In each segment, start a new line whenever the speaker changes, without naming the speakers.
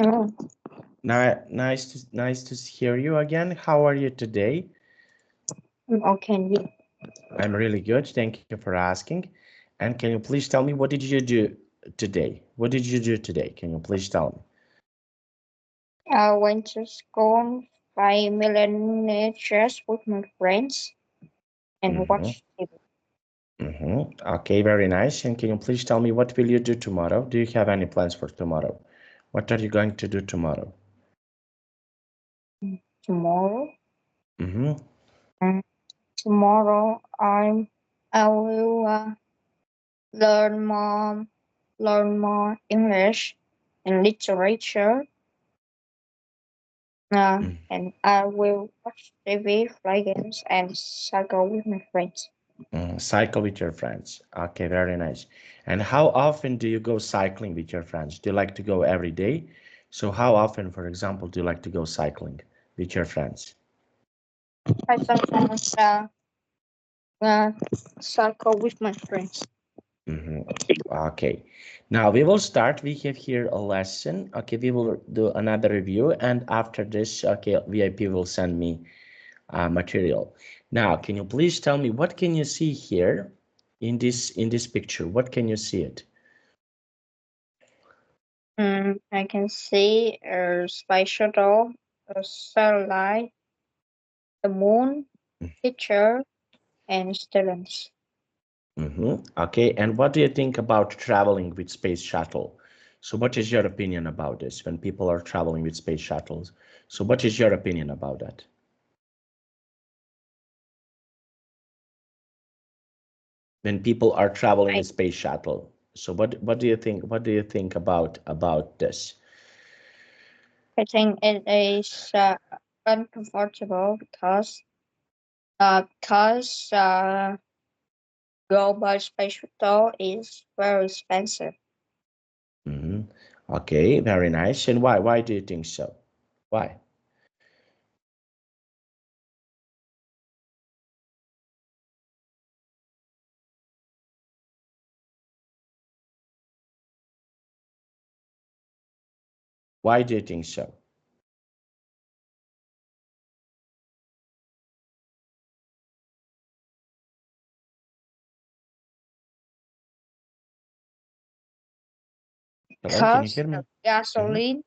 Oh,
Nice to hear you again. How are you today?
okay.
I'm really good. Thank you for asking. And can you please tell me what did you do today? What did you do today? Can you please tell me?
I went to school 5 million chess with my friends and
Mm-hmm.
watched TV.
Okay, very nice. And can you please tell me what will you do tomorrow? Do you have any plans for tomorrow? What are you going to do tomorrow?
Tomorrow,
Mm-hmm.
mm, tomorrow I will learn more English and literature. And I will watch TV, play games, and cycle with my friends.
Cycle with your friends. Okay, very nice. And how often do you go cycling with your friends? Do you like to go every day? So how often, for example, do you like to go cycling with your friends?
I sometimes uh, cycle with my friends.
Mm-hmm. Okay. Now we will start. We have here a lesson. Okay, we will do another review, and after this, okay, VIP will send me material. Now, can you please tell me what can you see here in this picture? What can you see it?
I can see a space shuttle, a satellite, the moon, picture, and students.
Okay, and what do you think about traveling with space shuttle? So what is your opinion about this when people are traveling with space shuttles? So what is your opinion about that? When people are traveling
I,
with space shuttle. So what do you think? What do you think about this?
I think it is uncomfortable because go by space shuttle is very expensive.
hmm Okay, very nice. And why? Why do you think so? Why? Why do you think so? Hello, can you
Because
hear
the
me? hmm
gasoline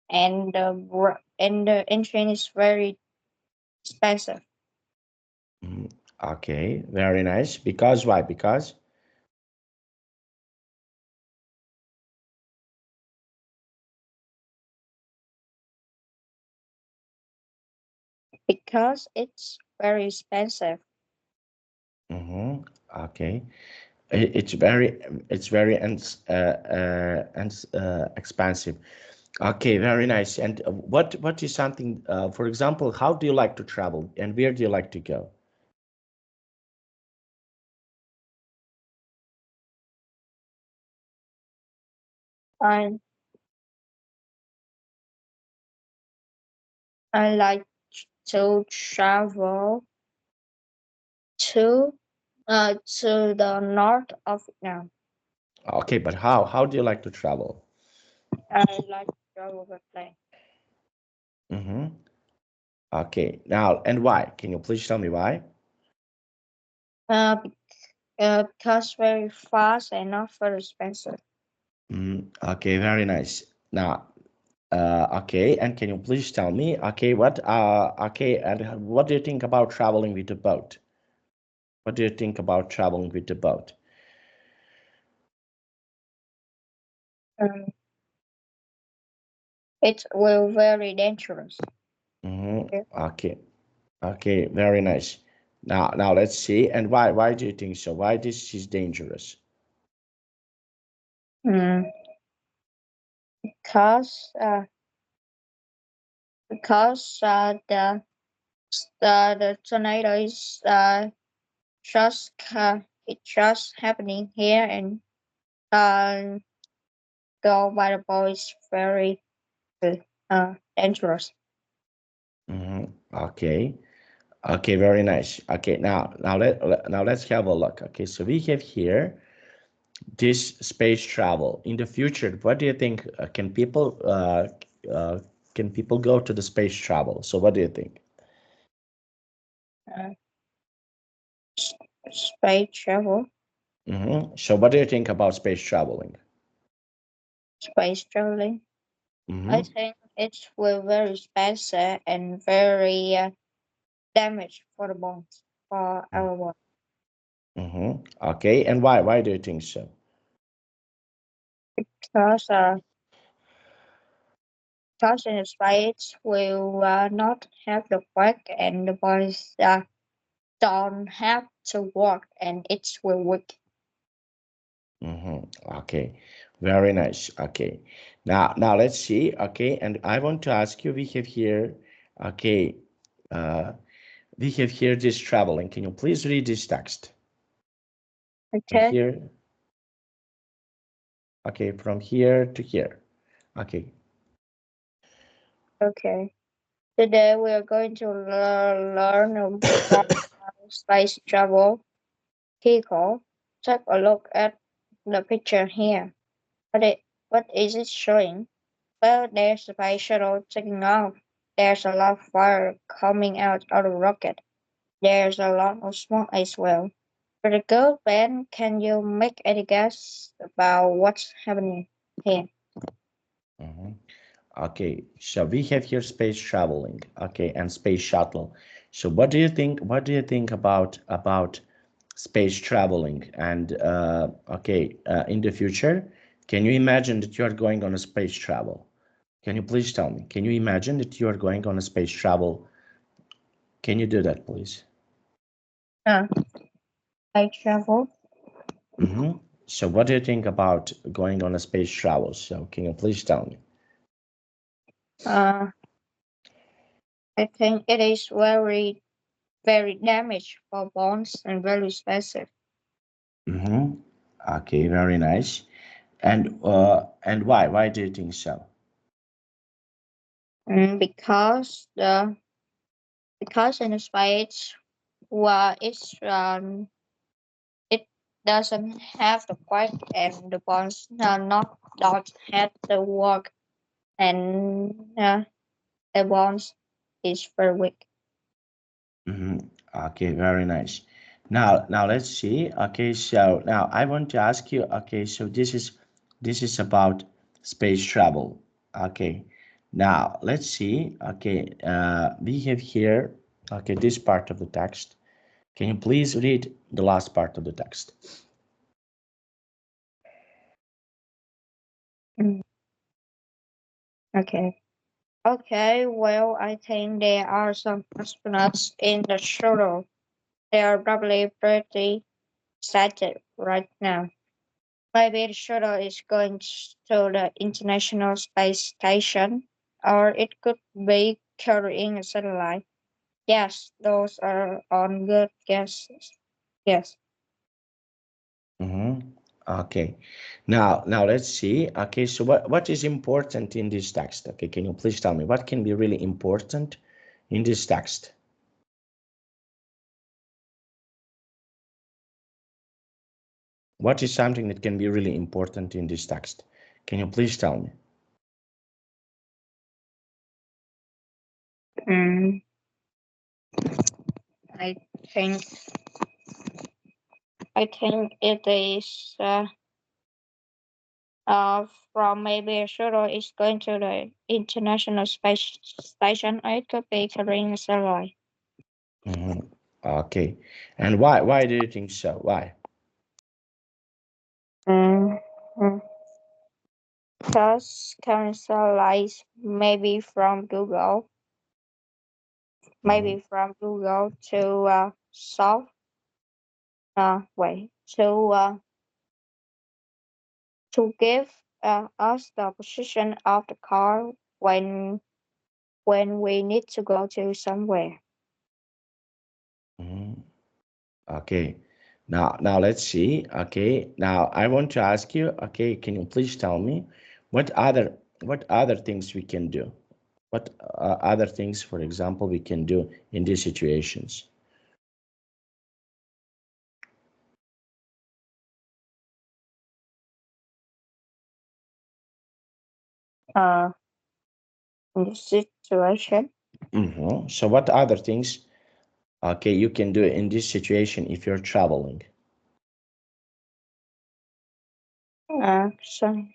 and the engine is very expensive.
hmm Okay, very nice. Because why?
Because it's very expensive.
Mm-hmm. Okay. It's very expensive. Okay, very nice. And what is something, for example, how do you like to travel and where do you like to go?
I I like to travel to to the north of Vietnam.
Okay, but how do you like to travel?
I like to travel by plane.
Mm-hmm. Okay, now and why? Can you please tell me why?
Uh, be- because very fast and not very expensive.
Okay, very nice. Now, okay, and can you please tell me, okay, and what do you think about traveling with a boat? What do you think about traveling with a boat?
Um, it will very dangerous. Yeah.
Okay, okay, very nice. Now let's see. And why do you think so? Why this is dangerous?
Mm, because the tornado is it's just happening here and uh, go by the boys very dangerous.
Okay, okay, very nice. Okay, now let's have a look. Okay, so we have here. this space travel in the future? What do you think? Can people go to the space travel? So what do you think?
Uh, space travel.
So what do you think about space traveling?
Space traveling. I
Mm-hmm.
think it will very expensive and very damage for the bones for our body.
Okay, and why? Why do you think so?
Because because in space will not have the work and the bodies don't have to work and it will weak.
Okay, very nice. Okay, now let's see. Okay, and I want to ask you. We have here. Okay, uh, we have here this traveling. Can you please read this text from
Okay,
here? Okay, from here to here. Okay.
okay. Today we are going to learn more about space travel. Kiko, take a look at the picture here. What is it showing? Well, there's the space shuttle taking off. There's a lot of fire coming out of the rocket. There's a lot of smoke as well. Pretty good, Ben. Can you make any guess about what's happening here?
Mhm. Okay, so we have here space traveling, okay, and space shuttle. So what do you think? What do you think about space traveling? And okay, in the future, can you imagine that you are going on a space travel? Can you please tell me? Can you imagine that you are going on a space travel? Can you do that, please?
Uh, I travel.
So what do you think about going on a space travel? So can you please tell me?
Uh, I think it is very, very damaged for bones and very expensive.
Mm-hmm. Okay, very nice. And why? Why do you think so?
Because in space, well, it doesn't have the quiet and the bones not don't have the work and the bones is very weak.
hmm Okay, very nice. Now let's see. Okay, so now I want to ask you. Okay, so this is about space travel. Okay, now let's see. Okay, we have here. Okay, this part of the text. Can you please read the last part of the text?
Mm, okay. Okay, well, I think there are some astronauts in the shuttle. They are probably pretty excited right now. Maybe the shuttle is going to the International Space Station, or it could be carrying a satellite. Yes, those are on good guesses. Yes.
Mm-hmm. Okay. Now let's see. Okay, so what is important in this text? Okay, can you please tell me what can be really important in this text? What is something that can be really important in this text? Can you please tell me?
Mm, I think I think it is from maybe a shuttle is going to the International Space Station, or it could be carrying a satellite.
Mm-hmm. Okay. And why do you think so? Why?
Mm, mm. Because carrying satellites
Mm-hmm.
maybe from Google to solve wait to give us the position of the car when we need to go to somewhere.
Mm-hmm. Okay. Now let's see. Okay. Now I want to ask you, okay, can you please tell me what other things we can do? What other things, for example, we can do in these situations?
In this situation.
So what other things, okay, you can do in this situation if you're traveling?
So,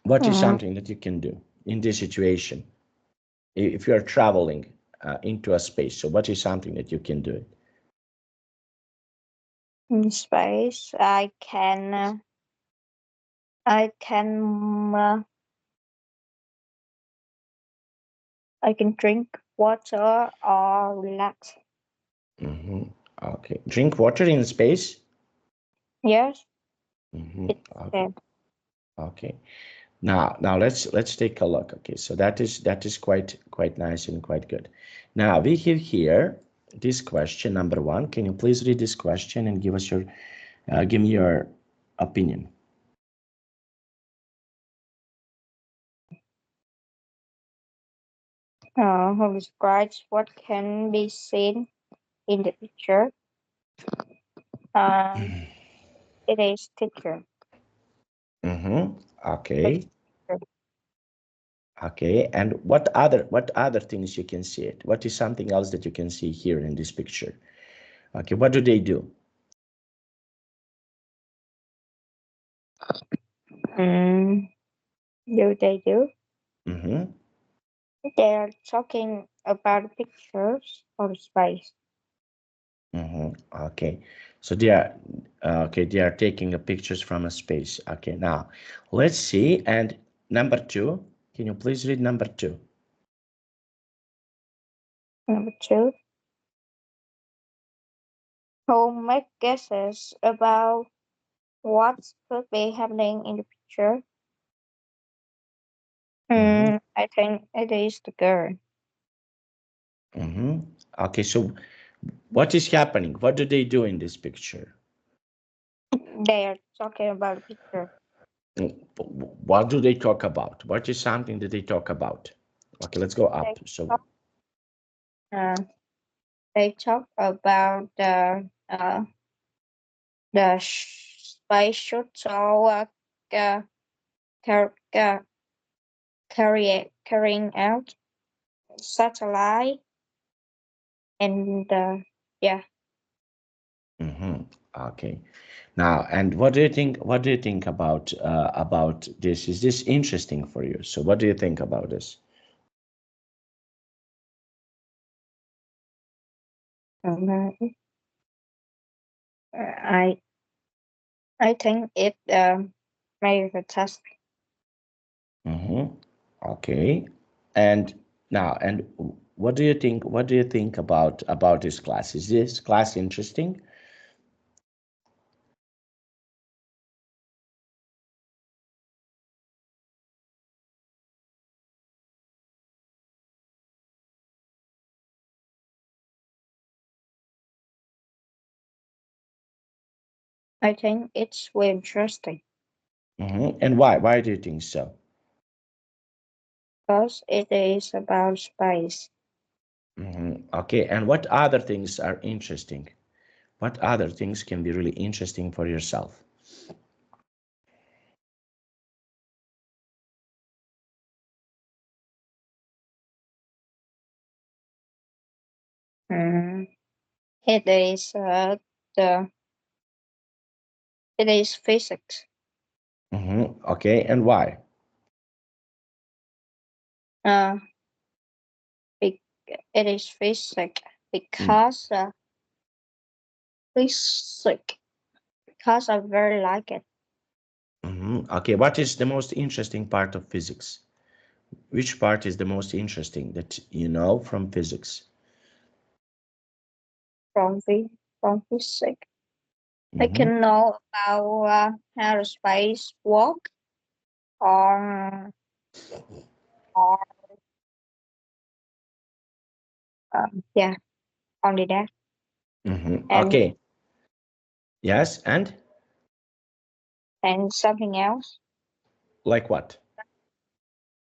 What is something that you can do in this situation if you're traveling into a space? So what is something that you can do?
in space, I can I can I can drink water or relax.
Okay, drink water in space.
Yes, it's
Okay.
okay.
Okay. Now let's take a look. Okay, so that is quite nice and quite good. Now we have here this question number one. Can you please read this question and give us your give me your opinion?
Who describes what can be seen in the picture? Uh, it is teacher.
Okay. Okay. And what other things you can see it? What is something else that you can see here in this picture? Okay. What do they do?
Mm, do they do?
Mm-hmm.
They are talking about pictures or space.
Okay. So they are okay. They are taking a pictures from a space. Okay. Now let's see. And number two. Can you please read number two?
Number two, who make guesses about what could be happening in the picture.
Mm-hmm.
I think it is the girl.
Okay. So what is happening? What do they do in this picture?
They are talking about a picture.
What do they talk about? What is something that they talk about? Okay, let's go
They
up. So,
talk, uh, they talk about the space shuttle uh, car, uh, carrying out satellite and yeah.
okay. Now, and what do you think? What do you think about this? Is this interesting for you? So, what do you think about this?
Um, I I think it very fantastic.
Okay. And now, and what do you think? What do you think about this class? Is this class interesting?
I think it's very interesting
And why? Why do you think so?
because it is about space.
Okay. And what other things are interesting? What other things can be really interesting for yourself?
Mm, it is the it is physics.
Okay, and why?
Uh, be, it is physics
Mm,
because physics because I very like it
Okay, what is the most interesting part of physics? Which part is the most interesting that you know from physics?
from physics. I
hmm
can know about how the space work or or yeah, only that and
Okay, yes,
something else,
like what?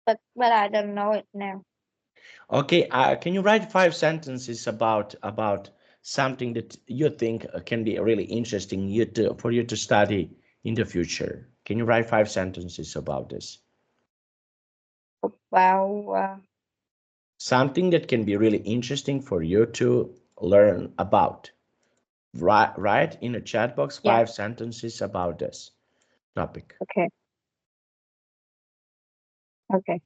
but I don't know it now.
Okay, can you write 5 sentences about something that you think can be really interesting for you to study in the future? Can you write 5 sentences about this?
About
Something that can be really interesting for you to learn about. Write in a chat box
yeah.
5 sentences about this topic.
Okay. Okay.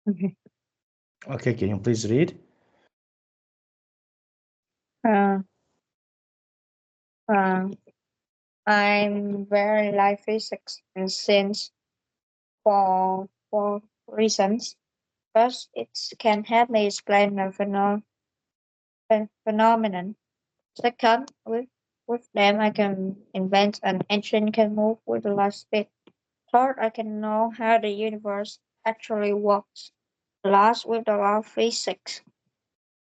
Okay.
Okay, can you please read?
Uh, uh, I'm very like physics and science for reasons. First, it can help me explain a phenomenon. Second, with them I can invent an engine can move with light speed. Third, I can know how the universe actually works. Last, with the law of physics,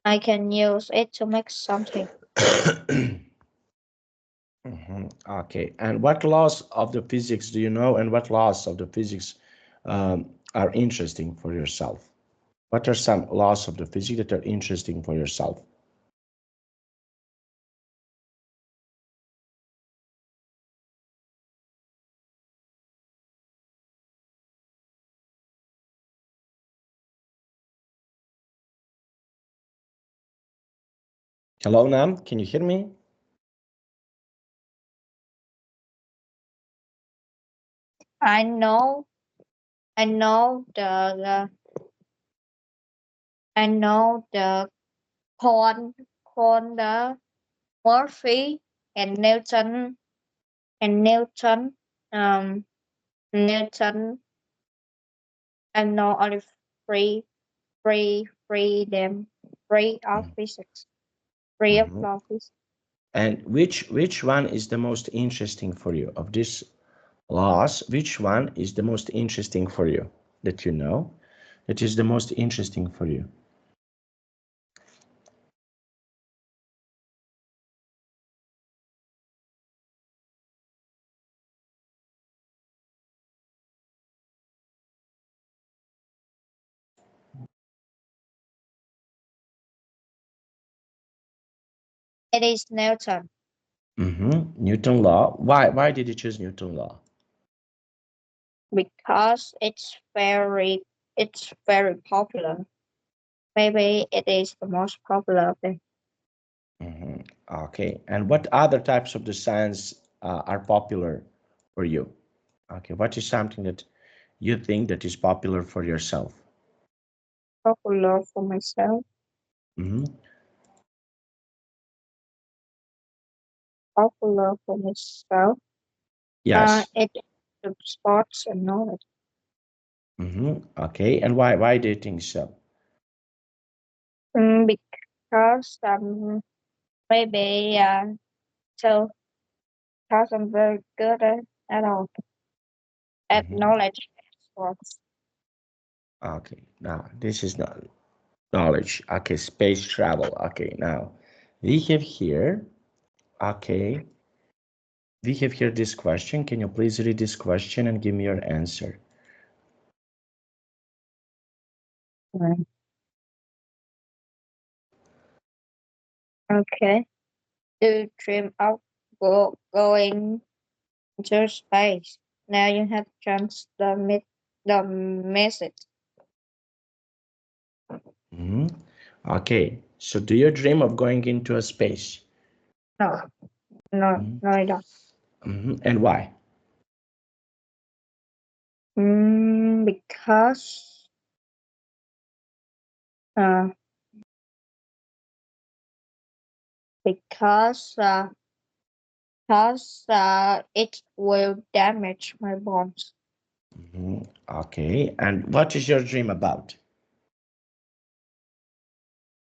I can use it to make something.
Okay, and what laws of the physics do you know, and what laws of the physics are interesting for yourself? What are some laws of the physics that are interesting for yourself? Hello, Nam, can you hear me?
I know, I know I know the con the Murphy and Newton, Newton. I know only freedom, free of physics, free of
Mhm.
law physics.
And which one is the most interesting for you of these laws? Which one is the most interesting for you that you know? That is the most interesting for you.
It is Newton
Newton law. Why did you choose Newton law?
because it's very popular. Maybe it is the most popular thing.
Okay. And what other types of the science are popular for you? Okay. What is something that you think that is popular for yourself?
Popular for myself.
Mm-hmm.
Popular for myself.
Yes.
It is the sports and knowledge.
Okay. And why do you think so?
Because maybe so because I'm very good at all at
hmm
knowledge and sports.
Okay. Now this is not knowledge. Okay. Space travel. Okay. Now we have here. Okay. We have here this question. Can you please read this question and give me your answer?
Mm. Okay. Do you dream of going to space? Now you have chance the message.
hmm Okay. So do you dream of going into a space?
No, no,
Mhm.
no, I don't.
And why?
Because uh, because uh, it will damage my bones.
Okay. And what is your dream about?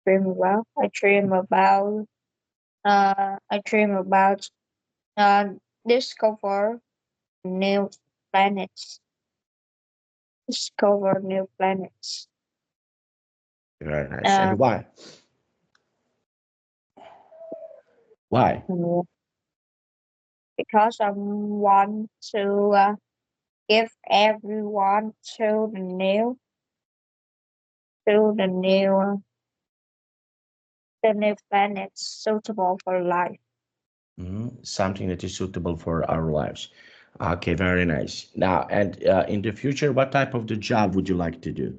Dream about. I dream about uh discover new planets. Discover new planets.
Very nice.
Uh,
And why? Why?
mm, because I want to give everyone to the new planets suitable for life.
Something that is suitable for our lives. Okay, very nice. Now, and in the future, what type of the job would you like to do?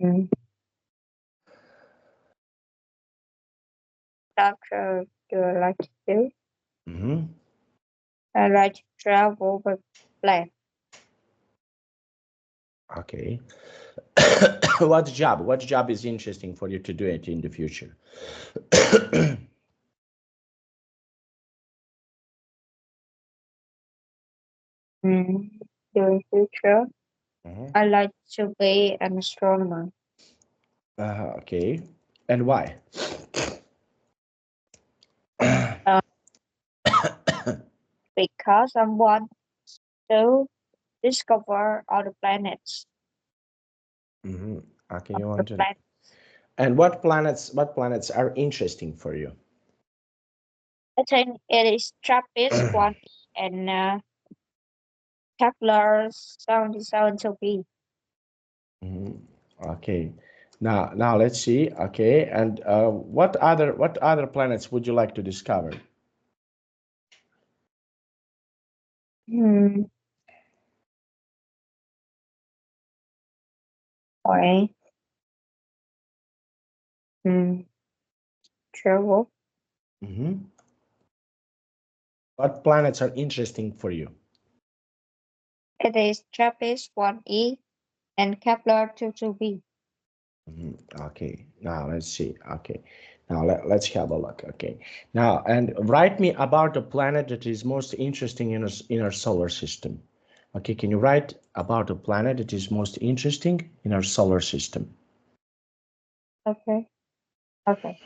Mm. Doctor, do I like to do?
hmm
I like to travel with plane.
Okay. What job? What job is interesting for you to do it in the future?
Mm. In the future,
Mhm.
I like to be an astronomer.
Okay. And why?
Uh, because I want to discover other planets
hmm Okay,
of
you
the
want to.
planet.
And what planets are interesting for you?
I think it is TRAPPIST 1 and Kepler 77 to be.
Mhm. Okay. Now let's see. Okay, and what other planets would you like to discover?
Hmm. Okay. Hmm. Travel.
hmm What planets are interesting for you?
It is TRAPPIST 1e and Kepler 22b.
Okay, now let's see. Okay, now let's have a look. Okay, now and write me about the planet that is most interesting in our solar system. Okay, can you write about a planet that is most interesting in our solar system?
Okay. Okay.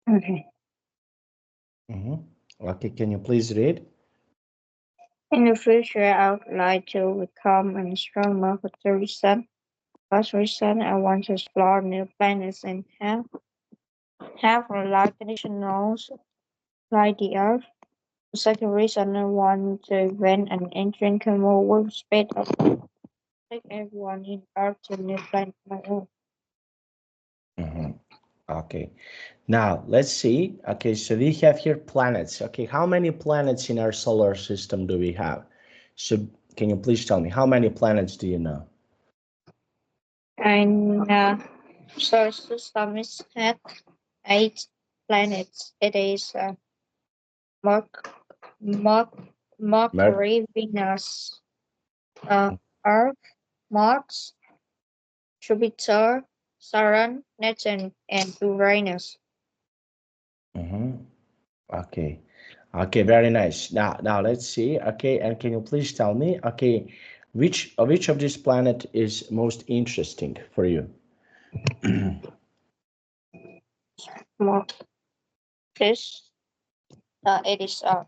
Okay.
Okay, can you please read?
In the future, I would like to become an astronomer for the reason. First reason, I want to explore new planets and have a life conditions like the Earth. The second reason, I want to invent an engine can move with speed of take everyone in Earth to new planet my own.
Okay, now let's see. Okay, so we have here planets. Okay, how many planets in our solar system do we have? So can you please tell me how many planets do you know?
And solar system is had 8 planets. It is Merc- Merc-
Mer
Mercury, Venus, Earth, Mars, Jupiter, Saturn, Neptune, and Uranus.
Okay. Okay, very nice. Now let's see. Okay, and can you please tell me, okay, which of this planet is most interesting for you?
Mars, it is Earth.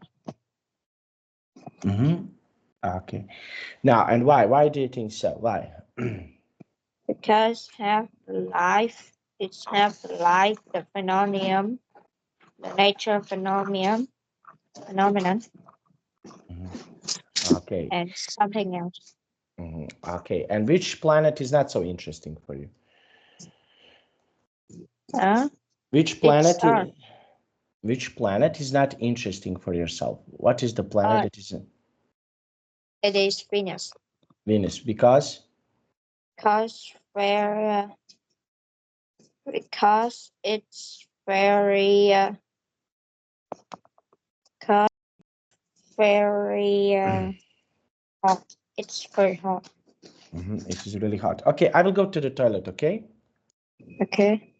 Okay. Now, and why? Why do you think so? Why?
Because have life, it's have life, the phenomenon, the nature phenomenon,
Okay.
and something else.
Okay. And which planet is not so interesting for you?
Uh,
Which
it's
planet
Earth.
which planet is not interesting for yourself? What is the planet
Uh,
that isn't
it is Venus.
Venus?
Because where because it's very because very hot. It's very hot.
It is really hot. Okay, I will go to the toilet, okay?
Okay.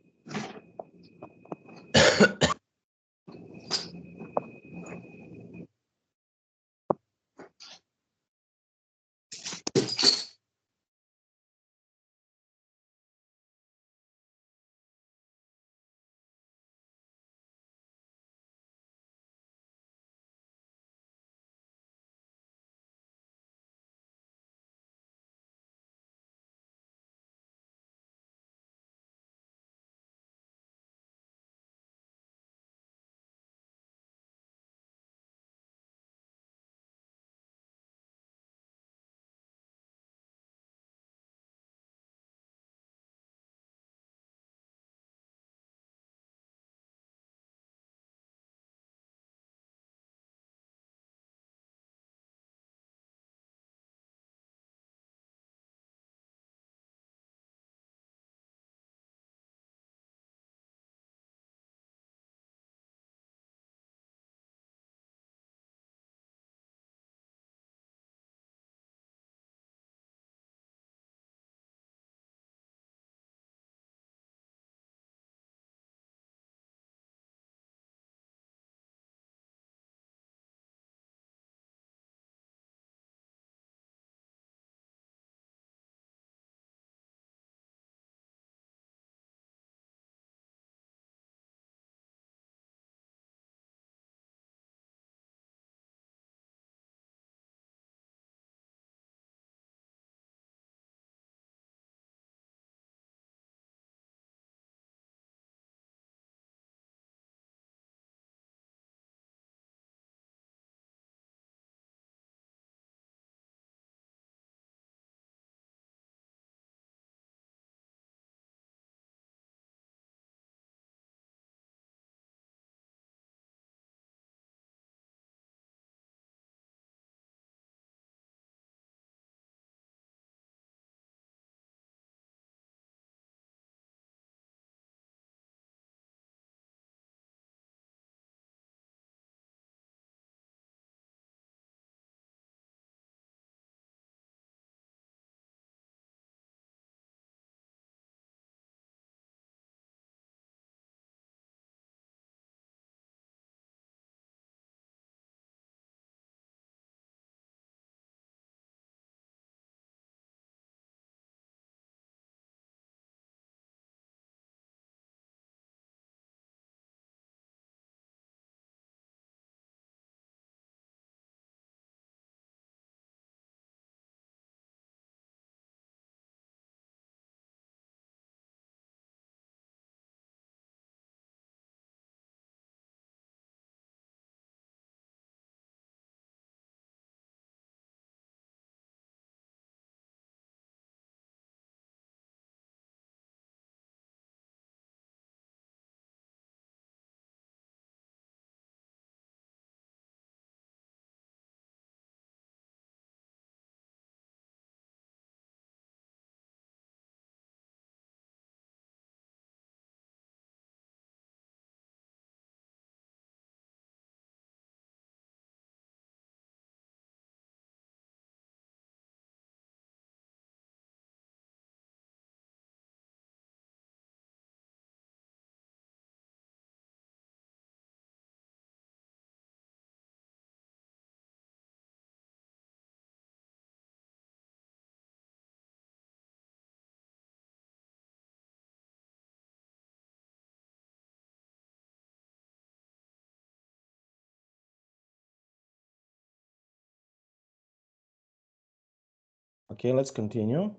Okay, let's continue.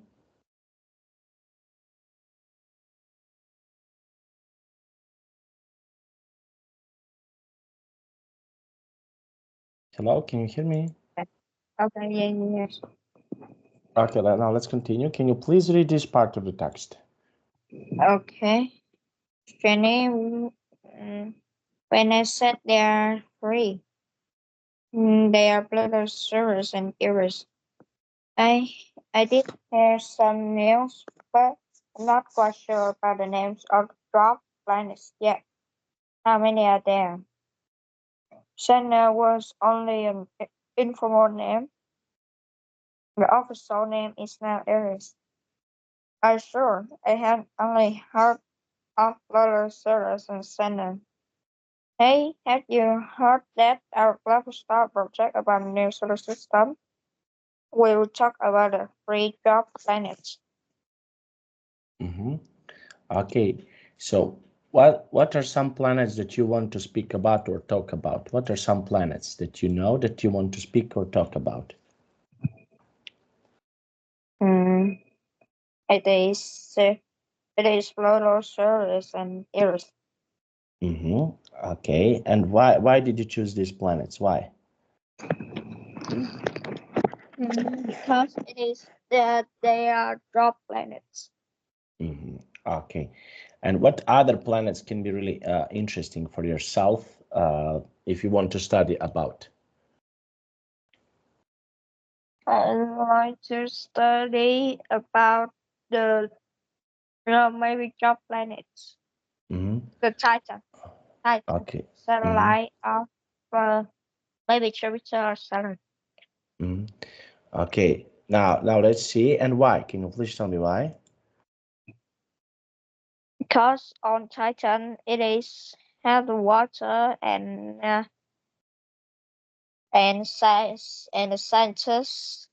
Hello, can you hear me?
Okay, yes.
Okay, now let's continue. Can you please read this part of the text?
Okay. Jenny, when I said they are free, they are blood service and errors. I I did hear some news, but I'm not quite sure about the names of the drop planets yet. How many are there? Senna was only an informal name. The official name is now Eris. I'm sure I had only heard of Lolosaurus and Senna. Hey, have you heard that our clever star project about a new solar system? We'll talk about the free drop planets.
Mm-hmm. Okay, so what are some planets that you want to speak about or talk about? What are some planets that you know that you want to speak or talk about?
Hmm. It is uh, it is Lolosaurus and Eris.
Mm-hmm. Okay, and why did you choose these planets? Why?
Because it is that they are drop planets.
Mm-hmm. Okay, and what other planets can be really interesting for yourself if you want to study about?
I like to study about the maybe drop planets.
Mm-hmm.
The Titan
Okay. Mm-hmm.
satellite of maybe Jupiter or Saturn.
Mm-hmm. Okay. Now let's see. And why? Can you please tell me why?
Because on Titan it is have the water and science and the scientists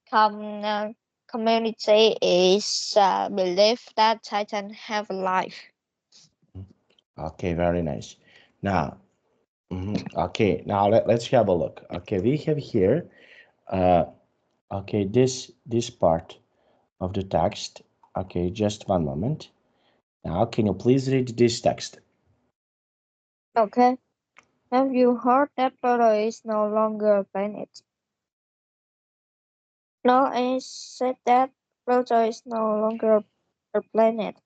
community is believe that Titan have life.
Okay, very nice. Now, okay, now let's have a look. Okay, we have here, uh, okay, this part of the text. Okay, just one moment. Now, can you please read this text?
Okay. Have you heard that Pluto is no longer a planet? No, I said that Pluto is no longer a planet.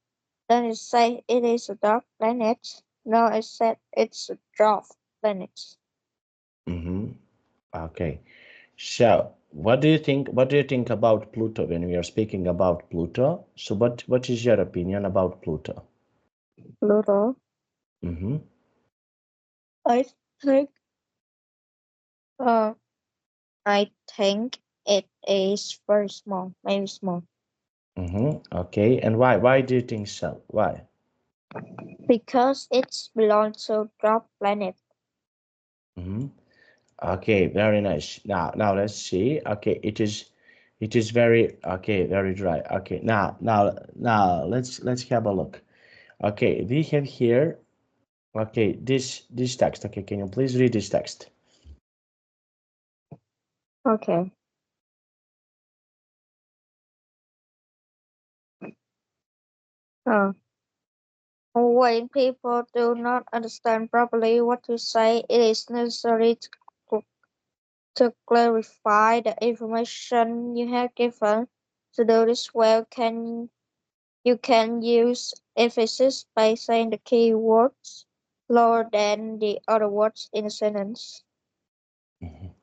Then you say it is a dark planet. No, I said it's a dwarf planet.
Mm-hmm. Okay. So, what do you think? What do you think about Pluto when we are speaking about Pluto? So, what is your opinion about Pluto?
Pluto.
Mm-hmm.
I think uh I think it is very small, maybe small.
Mm-hmm. Okay. And why do you think so? Why?
Because it belongs to dwarf planet.
Mm-hmm. Okay, very nice. Now let's see. Okay, it is very okay, very dry. Okay, now let's have a look. Okay, we have here. Okay, this text. Okay, can you please read this text?
Okay. Uh, when people do not understand properly what you say, it is necessary to clarify the information you have given. To do this well, you can use emphasis by saying the key words lower than the other words in a sentence.
Mhm.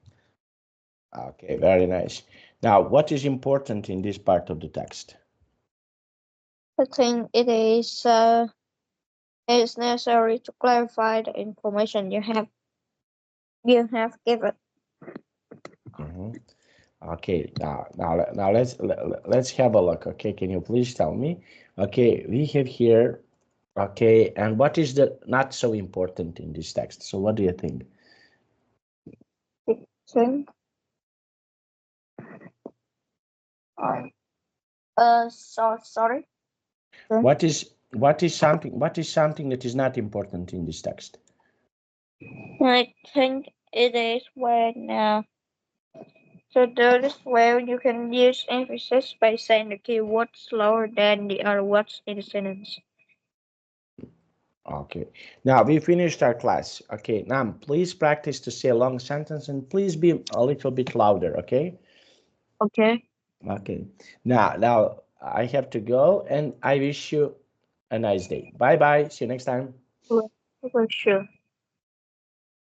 Okay, very nice. Now, what is important in this part of the text?
I think it is necessary to clarify the information you have given.
Mhm. Okay, now let's have a look. Okay, can you please tell me? Okay, we have here. Okay, and what is the not so important in this text? So what do you think?
Think, sorry.
What is something that is not important in this text?
I think it is when So this way you can use emphasis by saying the keyword slower than the other words in the sentence.
Okay, now we finished our class. Okay, now please practice to say a long sentence and please be a little bit louder, okay?
Okay.
Okay, now I have to go and I wish you a nice day. Bye bye, see you next time.
Well, sure.